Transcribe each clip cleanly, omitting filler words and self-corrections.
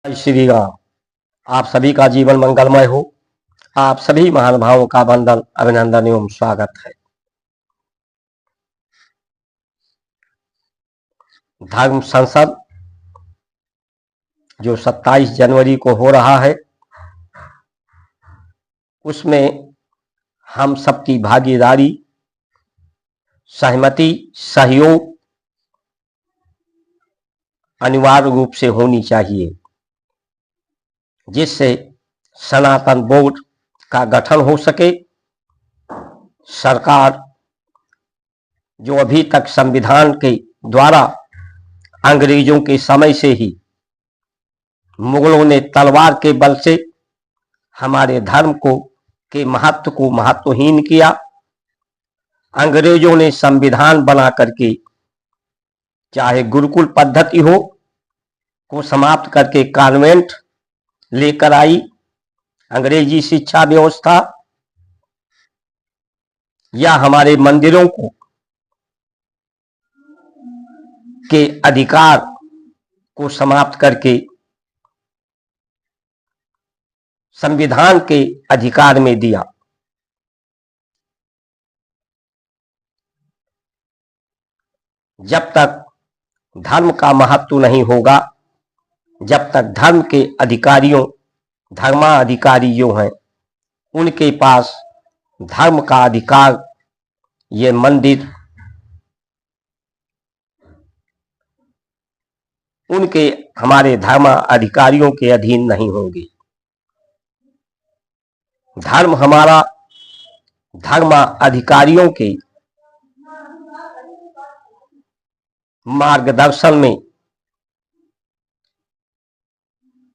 जय श्री राम। आप सभी का जीवन मंगलमय हो। आप सभी महानुभावों का वंदन, अभिनंदन एवं स्वागत है। धर्म संसद जो 27 जनवरी को हो रहा है, उसमें हम सबकी भागीदारी, सहमति, सहयोग अनिवार्य रूप से होनी चाहिए, जिससे सनातन बोर्ड का गठन हो सके। सरकार जो अभी तक संविधान के द्वारा अंग्रेजों के समय से ही मुगलों ने तलवार के बल से हमारे धर्म को के महत्व को महत्वहीन किया। अंग्रेजों ने संविधान बना करके चाहे गुरुकुल पद्धति हो को समाप्त करके कॉन्वेंट लेकर आई, अंग्रेजी शिक्षा व्यवस्था, या हमारे मंदिरों के अधिकार को समाप्त करके संविधान के अधिकार में दिया। जब तक धर्म का महत्व नहीं होगा, जब तक धर्म के अधिकारियों, धर्माधिकारी जो हैं, उनके पास धर्म का अधिकार, ये मंदिर उनके हमारे धर्माधिकारियों के अधीन नहीं होंगे। धर्म हमारा धर्माधिकारियों के मार्गदर्शन में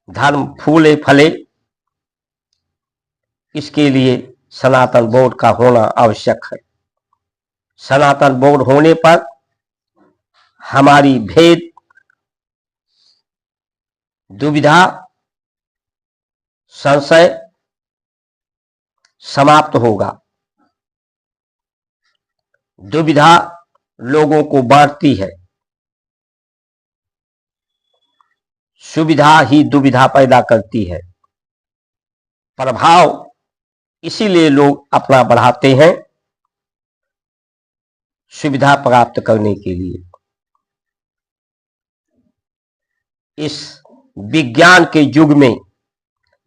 धर्म फूले फले, इसके लिए सनातन बोर्ड का होना आवश्यक है। सनातन बोर्ड होने पर हमारी भेद, दुविधा, संशय समाप्त होगा। दुविधा लोगों को बांटती है, सुविधा ही दुविधा पैदा करती है। प्रभाव इसीलिए लोग अपना बढ़ाते हैं, सुविधा प्राप्त करने के लिए। इस विज्ञान के युग में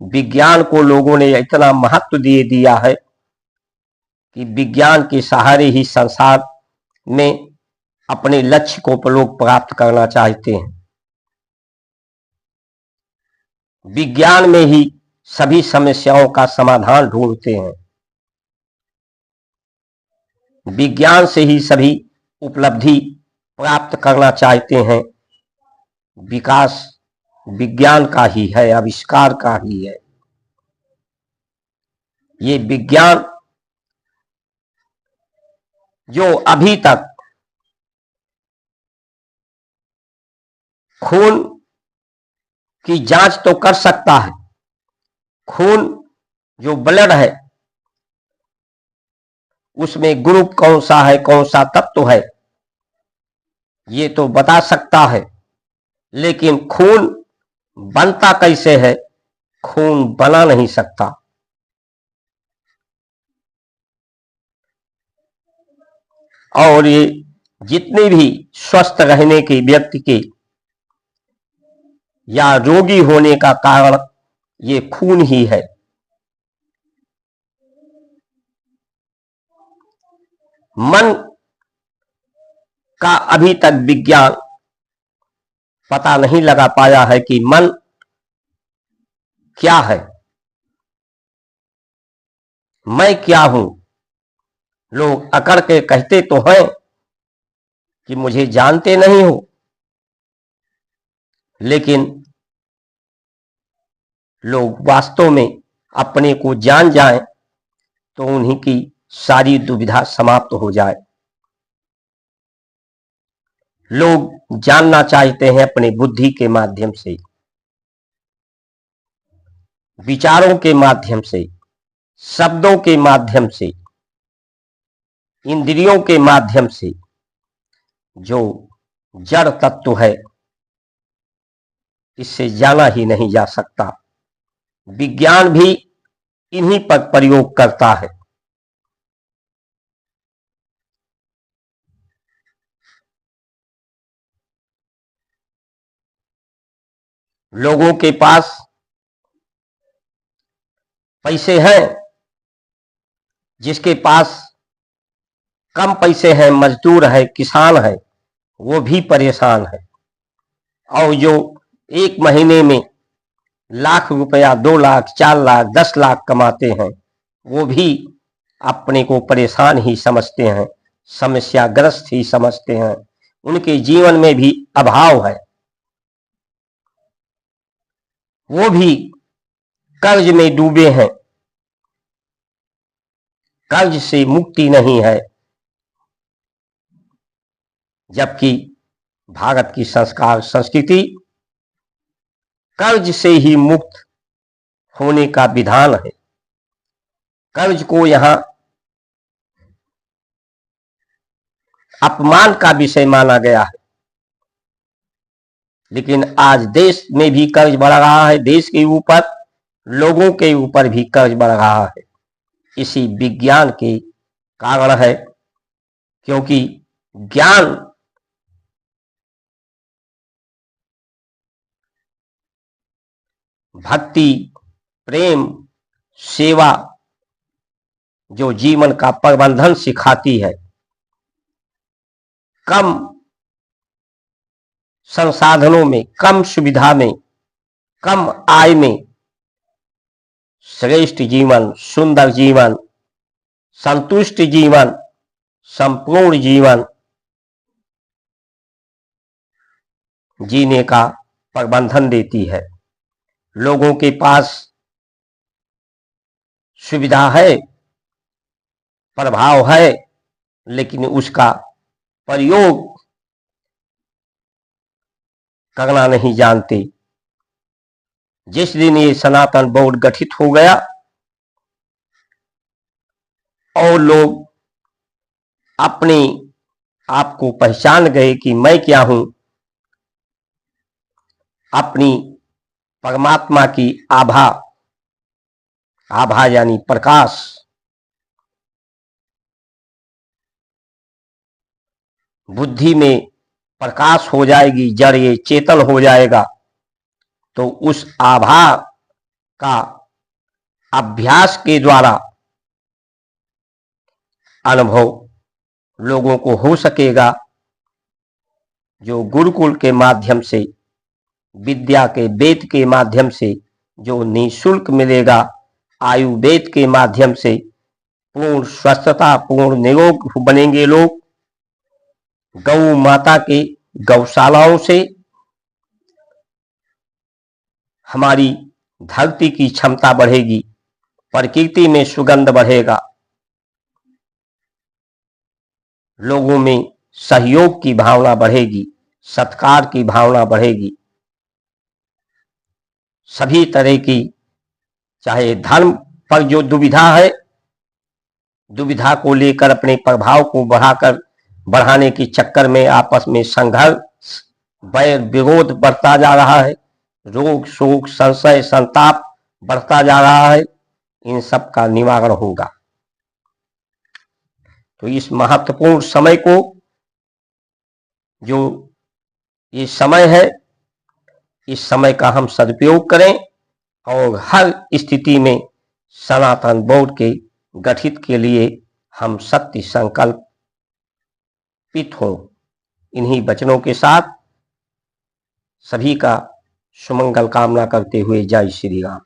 विज्ञान को लोगों ने इतना महत्व दे दिया है कि विज्ञान के सहारे ही संसार में अपने लक्ष्य को लोग प्राप्त करना चाहते हैं। विज्ञान में ही सभी समस्याओं का समाधान ढूंढते हैं। विज्ञान से ही सभी उपलब्धि प्राप्त करना चाहते हैं। विकास विज्ञान का ही है, आविष्कार का ही है। ये विज्ञान जो अभी तक खून की जांच तो कर सकता है, खून जो ब्लड है उसमें ग्रुप कौन सा है, कौन सा तत्व है, ये तो बता सकता है, लेकिन खून बनता कैसे है, खून बना नहीं सकता। और ये जितने भी स्वस्थ रहने के व्यक्ति के या रोगी होने का कारण ये खून ही है। मन का अभी तक विज्ञान पता नहीं लगा पाया है कि मन क्या है, मैं क्या हूं। लोग अकड़ के कहते तो हैं कि मुझे जानते नहीं हो, लेकिन लोग वास्तव में अपने को जान जाएं तो उन्हीं की सारी दुविधा समाप्त हो जाए। लोग जानना चाहते हैं अपने बुद्धि के माध्यम से, विचारों के माध्यम से, शब्दों के माध्यम से, इंद्रियों के माध्यम से जो जड़ तत्व है इससे जाना ही नहीं जा सकता। विज्ञान भी इन्हीं पर प्रयोग करता है। लोगों के पास पैसे हैं, जिसके पास कम पैसे हैं, मजदूर है, किसान है, वो भी परेशान है। और जो एक महीने में लाख रुपया, 2 लाख, 4 लाख, 10 लाख कमाते हैं, वो भी अपने को परेशान ही समझते हैं, समस्याग्रस्त ही समझते हैं। उनके जीवन में भी अभाव है, वो भी कर्ज में डूबे हैं, कर्ज से मुक्ति नहीं है। जबकि भारत की संस्कार संस्कृति कर्ज से ही मुक्त होने का विधान है। कर्ज को यहां अपमान का विषय माना गया है। लेकिन आज देश में भी कर्ज बढ़ रहा है, देश के ऊपर, लोगों के ऊपर भी कर्ज बढ़ रहा है। इसी विज्ञान के कारण है, क्योंकि ज्ञान भक्ति, प्रेम, सेवा जो जीवन का प्रबंधन सिखाती है, कम संसाधनों में, कम सुविधा में, कम आय में श्रेष्ठ जीवन, सुंदर जीवन, संतुष्ट जीवन, संपूर्ण जीवन जीने का प्रबंधन देती है। लोगों के पास सुविधा है, प्रभाव है, लेकिन उसका प्रयोग करना नहीं जानते। जिस दिन ये सनातन बोर्ड गठित हो गया और लोग अपने आप को पहचान गए कि मैं क्या हूं, अपनी परमात्मा की आभा, आभा यानी प्रकाश, बुद्धि में प्रकाश हो जाएगी, जड़ ये चेतन हो जाएगा, तो उस आभा का अभ्यास के द्वारा अनुभव लोगों को हो सकेगा। जो गुरुकुल के माध्यम से, विद्या के वेद के माध्यम से जो निःशुल्क मिलेगा, आयुर्वेद के माध्यम से पूर्ण स्वस्थता, पूर्ण निरोग बनेंगे लोग। गौ माता के गौशालाओं से हमारी धरती की क्षमता बढ़ेगी, प्रकृति में सुगंध बढ़ेगा, लोगों में सहयोग की भावना बढ़ेगी, सत्कार की भावना बढ़ेगी। सभी तरह की, चाहे धर्म पर जो दुविधा है, दुविधा को लेकर अपने प्रभाव को बढ़ाने के चक्कर में आपस में संघर्ष, वैर विरोध बढ़ता जा रहा है, रोग शोक संशय संताप बढ़ता जा रहा है, इन सब का निवारण होगा। तो इस महत्वपूर्ण समय को, जो ये समय है, इस समय का हम सदुपयोग करें और हर स्थिति में सनातन बोर्ड के गठित के लिए हम सत्य संकल्पित हों। इन्हीं वचनों के साथ सभी का सुमंगल कामना करते हुए जय श्री राम।